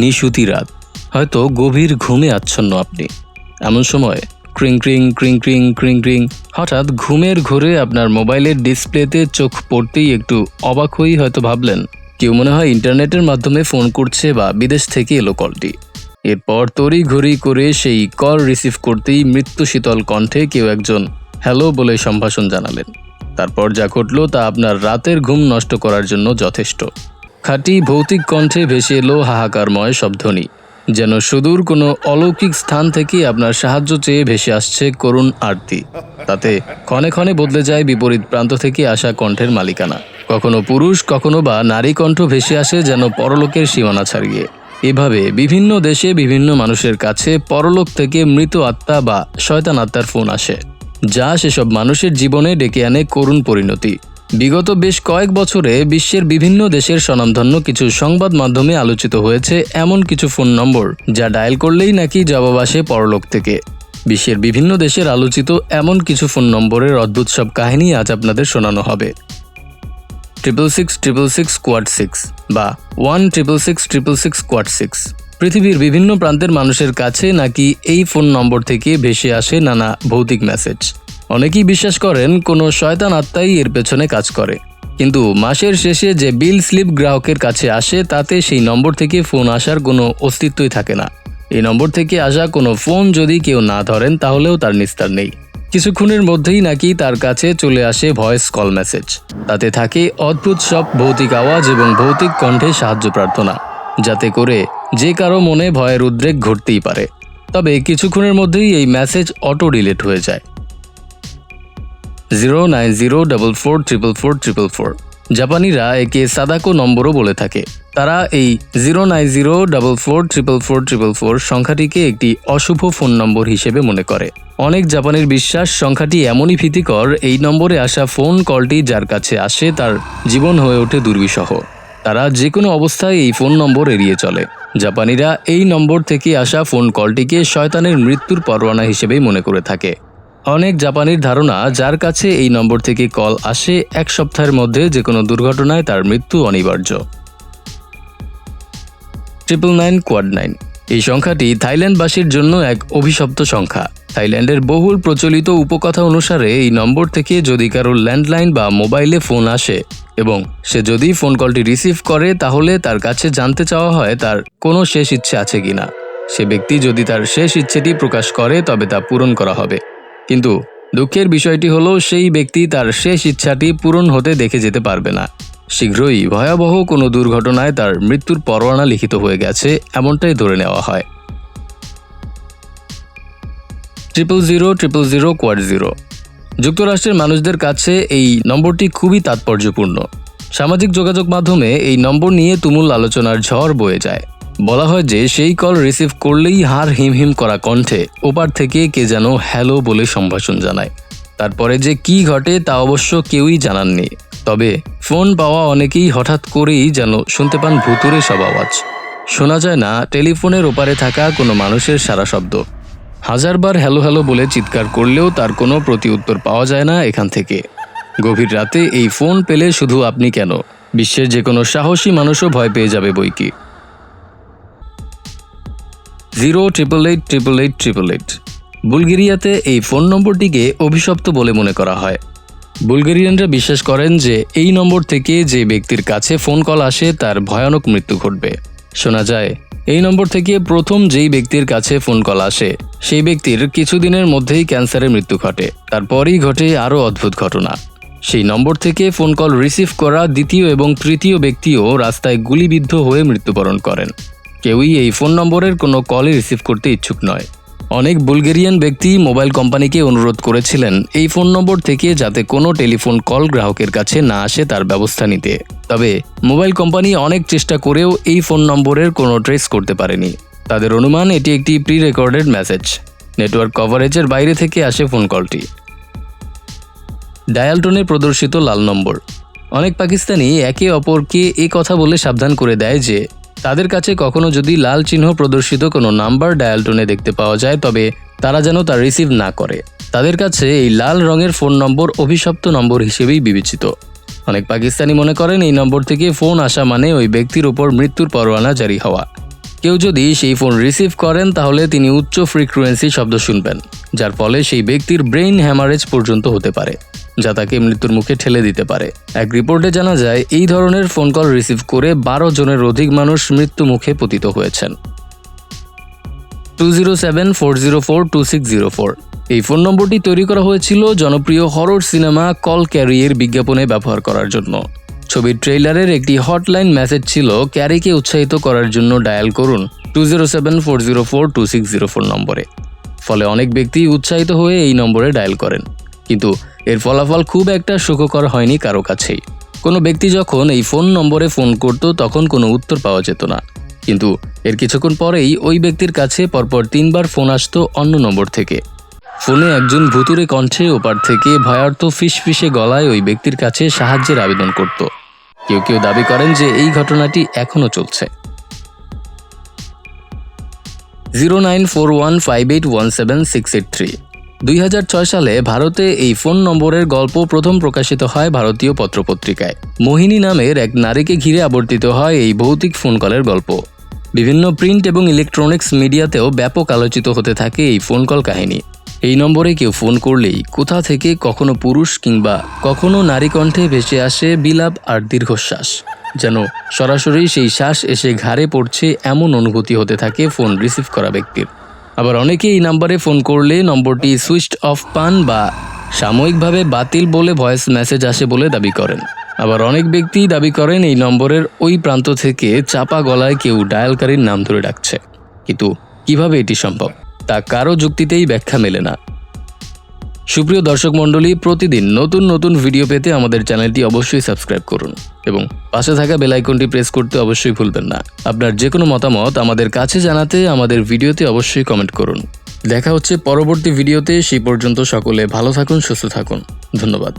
নিশুতি রাত, হয়তো গভীর ঘুমে আচ্ছন্ন আপনি। এমন সময় ক্রিং ক্রিং ক্রিং ক্রিং ক্রিং ক্রিং হঠাৎ ঘুমের ঘোরে আপনার মোবাইলের ডিসপ্লেতে চোখ পড়তেই একটু অবাক হয়েই হয়তো ভাবলেন কেউ মনে হয় ইন্টারনেটের মাধ্যমে ফোন করছে বা বিদেশ থেকে এলো কলটি। এরপর তড়িঘড়ি করে সেই কল রিসিভ করতেই মৃত্যু শীতল কণ্ঠে কেউ একজন হ্যালো বলে সম্ভাষণ জানালেন। তারপর যা ঘটল তা আপনার রাতের ঘুম নষ্ট করার জন্য যথেষ্ট। খাঁটি ভৌতিক কণ্ঠে ভেসে এলো হাহাকারময় শব্দধ্বনি, যেন সুদূর কোনো অলৌকিক স্থান থেকে আপনার সাহায্য চেয়ে ভেসে আসছে করুণ আরতি। তাতে ক্ষণে ক্ষণে বদলে যায় বিপরীত প্রান্ত থেকে আসা কণ্ঠের মালিকানা। কখনো পুরুষ, কখনো বা নারী কণ্ঠ ভেসে আসে যেন পরলোকের সীমানা ছাড়িয়ে। এভাবে বিভিন্ন দেশে বিভিন্ন মানুষের কাছে পরলোক থেকে মৃত আত্মা বা শয়তান আত্মার ফোন আসে, যা সেসব মানুষের জীবনে ডেকে আনে করুণ পরিণতি। বিগত বেশ কয়েক বছরে বিশ্বের বিভিন্ন দেশের স্বনামধন্য কিছু সংবাদ মাধ্যমে আলোচিত হয়েছে এমন কিছু ফোন নম্বর যা ডায়াল করলেই নাকি জবাব আসে পরলোক থেকে। বিশ্বের বিভিন্ন দেশের আলোচিত এমন কিছু ফোন নম্বরের অদ্ভুত সব কাহিনী আজ আপনাদের শোনানো হবে। 66666 বা 1666666। পৃথিবীর বিভিন্ন প্রান্তের মানুষের কাছে নাকি এই ফোন নম্বর থেকে ভেসে আসে নানা ভৌতিক মেসেজ। অনেকেই বিশ্বাস করেন কোনো শয়তান আত্মাই এর পেছনে কাজ করে, কিন্তু মাসের শেষে যে বিল স্লিপ গ্রাহকের কাছে আসে তাতে সেই নম্বর থেকে ফোন আসার কোনো অস্তিত্বই থাকে না। এই নম্বর থেকে আসা কোনো ফোন যদি কেউ না ধরেন তাহলেও তার নিস্তার নেই। কিছুক্ষণের মধ্যেই নাকি তার কাছে চলে আসে ভয়েস কল মেসেজ। তাতে থাকে অদ্ভুত সব ভৌতিক আওয়াজ এবং ভৌতিক কণ্ঠে সাহায্য প্রার্থনা, যাতে করে যে কারো মনে ভয়ের উদ্রেক ঘটতেই পারে। তবে কিছুক্ষণের মধ্যেই এই মেসেজ অটো ডিলিট হয়ে যায়। 09044444444। জাপানিরা একে সাদাকো নম্বরও বলে থাকে। তারা এই 09044444444 সংখ্যাটিকে একটি অশুভ ফোন নম্বর হিসেবে মনে করে। অনেক জাপানির বিশ্বাস সংখ্যাটি এমনই ভীতিকর, এই নম্বরে আসা ফোন কলটি যার কাছে আসে তার জীবন হয়ে ওঠে দুর্বিষহ। তারা যে কোনো অবস্থায় এই ফোন নম্বর এড়িয়ে চলে। জাপানিরা এই নম্বর থেকে আসা ফোন কলটিকে শয়তানের মৃত্যুর পরোয়ানা হিসেবেই মনে করে থাকে। অনেক জাপানির ধারণা যার কাছে এই নম্বর থেকে কল আসে এক সপ্তাহের মধ্যে যে কোনো দুর্ঘটনায় তার মৃত্যু অনিবার্য। 999 এই সংখ্যাটি থাইল্যান্ডবাসীর জন্য এক অভিশপ্ত সংখ্যা। থাইল্যান্ডের বহুল প্রচলিত উপকথা অনুসারে এই নম্বর থেকে যদি কারোর ল্যান্ডলাইন বা মোবাইলে ফোন আসে এবং সে যদি ফোন কলটি রিসিভ করে তাহলে তার কাছে জানতে চাওয়া হয় তার কোনো শেষ ইচ্ছে আছে কিনা। সে ব্যক্তি যদি তার শেষ ইচ্ছেটি প্রকাশ করে তবে তা পূরণ করা হবে। কিন্তু দুঃখের বিষয়টি হলো সেই ব্যক্তি তার শেষ ইচ্ছাটি পূরণ হতে দেখে যেতে পারবে না। শীঘ্রই ভয়াবহ কোনো দুর্ঘটনায় তার মৃত্যুর পরোয়ানা লিখিত হয়ে গেছে এমনটাই ধরে নেওয়া হয়। 0000000। যুক্তরাষ্ট্রের মানুষদের কাছে এই নম্বরটি খুবই তাৎপর্যপূর্ণ। সামাজিক যোগাযোগ মাধ্যমে এই নম্বর নিয়ে তুমুল আলোচনার ঝড় বয়ে যায়। বলা হয় যে সেই কল রিসিভ করলেই হাড় হিমহিম করা কণ্ঠে ওপার থেকে কে যেন হ্যালো বলে সম্ভাষণ জানায়। তারপরে যে কি ঘটে তা অবশ্য কেউই জানাননি। তবে ফোন পাওয়া অনেকেই হঠাৎ করেই যেন শুনতে পান ভুতুড়ে সব আওয়াজ। শোনা যায় না টেলিফোনের ওপারে থাকা কোনো মানুষের সারা শব্দ। হাজারবার হ্যালো হ্যালো বলে চিৎকার করলেও তার কোনো প্রতি উত্তর পাওয়া যায় না এখান থেকে। গভীর রাতে এই ফোন পেলে শুধু আপনি কেন, বিশ্বের যে কোনো সাহসী মানুষও ভয় পেয়ে যাবে বইকি। 0888888। বুলগেরিয়াতে এই ফোন নম্বরটিকে অভিশপ্ত বলে মনে করা হয়। বুলগেরিয়ানরা বিশ্বাস করেন যে এই নম্বর থেকে যে ব্যক্তির কাছে ফোন কল আসে তার ভয়ানক মৃত্যু ঘটবে। শোনা যায় এই নম্বর থেকে প্রথম যেই ব্যক্তির কাছে ফোন কল আসে সেই ব্যক্তির কিছুদিনের মধ্যেই ক্যান্সারে মৃত্যু ঘটে। তারপরই ঘটে আরও অদ্ভুত ঘটনা। সেই নম্বর থেকে ফোন কল রিসিভ করা দ্বিতীয় এবং তৃতীয় ব্যক্তিও রাস্তায় গুলিবিদ্ধ হয়ে মৃত্যুবরণ করেন। কেউই এই ফোন নম্বরের কোনো কলই রিসিভ করতে ইচ্ছুক নয়। অনেক বুলগেরিয়ান ব্যক্তি মোবাইল কোম্পানিকে অনুরোধ করেছিলেন এই ফোন নম্বর থেকে যাতে কোনো টেলিফোন কল গ্রাহকের কাছে না আসে তার ব্যবস্থা নিতে। তবে মোবাইল কোম্পানি অনেক চেষ্টা করেও এই ফোন নম্বরের কোনো ট্রেস করতে পারেনি। তাদের অনুমান এটি একটি প্রি রেকর্ডেড মেসেজ। নেটওয়ার্ক কভারেজের বাইরে থেকে আসে ফোন কলটি। ডায়াল টোনে প্রদর্শিত লাল নম্বর। অনেক পাকিস্তানি একে অপরকে এই কথা বলে সাবধান করে দেয় যে তাদের কাছে কখনো যদি লাল চিহ্ন প্রদর্শিত কোনো নাম্বার ডায়াল টোনে দেখতে পাওয়া যায় তবে তারা যেন তা রিসিভ না করে। তাদের কাছে এই লাল রঙের ফোন নম্বর অভিশপ্ত নম্বর হিসেবেই বিবেচিত। অনেক পাকিস্তানি মনে করেন এই নম্বর থেকে ফোন আসা মানে ওই ব্যক্তির উপর মৃত্যুর পরোয়ানা জারি হওয়া। কেউ যদি সেই ফোন রিসিভ করেন তাহলে তিনি উচ্চ ফ্রিকোয়েন্সি শব্দ শুনবেন, যার ফলে সেই ব্যক্তির ব্রেইন হ্যামারেজ পর্যন্ত হতে পারে, যা তাকে মৃত্যুর মুখে ঠেলে দিতে পারে। এক রিপোর্টে জানা যায় এই ধরনের ফোন কল রিসিভ করে 12 জনের অধিক মানুষ মৃত্যু মুখে পতিত হয়েছেন। 2074042604 এই ফোন নম্বরটি তৈরি করা হয়েছিল জনপ্রিয় হরর সিনেমা কল ক্যারিয়ের বিজ্ঞাপনে ব্যবহার করার জন্য। ছবির ট্রেইলারের একটি হটলাইন মেসেজ ছিল, ক্যারিকে উৎসাহিত করার জন্য ডায়াল করুন 2074042604 নম্বরে। ফলে অনেক ব্যক্তি উৎসাহিত হয়ে এই নম্বরে ডায়াল করেন, কিন্তু এর ফলাফল খুব একটা সুখকর হয়নি কারো কাছেই। কোনো ব্যক্তি যখন এই ফোন নম্বরে ফোন করত তখন কোনো উত্তর পাওয়া যেত না, কিন্তু এর কিছুক্ষণ পরেই ওই ব্যক্তির কাছে পরপর 3 বার ফোন আসতো অন্য নম্বর থেকে। ফোনে একজন ভুতুরে কণ্ঠে ওপার থেকে ভয়ার্ত ফিসফিসে গলায় ওই ব্যক্তির কাছে সাহায্যের আবেদন করত। কেউ কেউ দাবি করেন যে এই ঘটনাটি এখনও চলছে। 09415817683 2006 সালে ভারতে এই ফোন নম্বরের গল্প প্রথম প্রকাশিত হয় ভারতীয় পত্রপত্রিকায়। মোহিনী নামের এক নারীকে ঘিরে আবর্তিত হয় এই ভৌতিক ফোন কলের গল্প। বিভিন্ন প্রিন্ট এবং ইলেকট্রনিক্স মিডিয়াতেও ব্যাপক আলোচিত হতে থাকে এই ফোন কল কাহিনী। এই নম্বরে কেউ ফোন করলেই কোথা থেকে কখনো পুরুষ কিংবা কখনো নারী কণ্ঠে ভেসে আসে বিলাপ আর দীর্ঘশ্বাস, যেন সরাসরি সেই শ্বাস এসে ঘাড়ে পড়ছে এমন অনুভূতি হতে থাকে ফোন রিসিভ করা ব্যক্তির। আবার অনেকে এই নাম্বারে ফোন করলে নম্বরটি সুইচড অফ পান বা সাময়িকভাবে বাতিল বলে ভয়েস মেসেজ আসে বলে দাবি করেন। আবার অনেক ব্যক্তি দাবি করেন এই নম্বরের ওই প্রান্ত থেকে চাপা গলায় কেউ ডায়ালকারীর নাম ধরে ডাকছে, কিন্তু কিভাবে এটি সম্ভব তা কারো যুক্তিতেই ব্যাখ্যা মেলে না। সুপ্রিয় দর্শক মণ্ডলী, প্রতিদিন নতুন নতুন ভিডিও পেতে আমাদের চ্যানেলটি অবশ্যই সাবস্ক্রাইব করুন এবং পাশে থাকা বেল আইকনটি প্রেস করতে অবশ্যই ভুলবেন না। আপনার যে কোনো মতামত আমাদের কাছে জানাতে আমাদের ভিডিওতে অবশ্যই কমেন্ট করুন। দেখা হচ্ছে পরবর্তী ভিডিওতে। সেই পর্যন্ত সকলে ভালো থাকুন, সুস্থ থাকুন। ধন্যবাদ।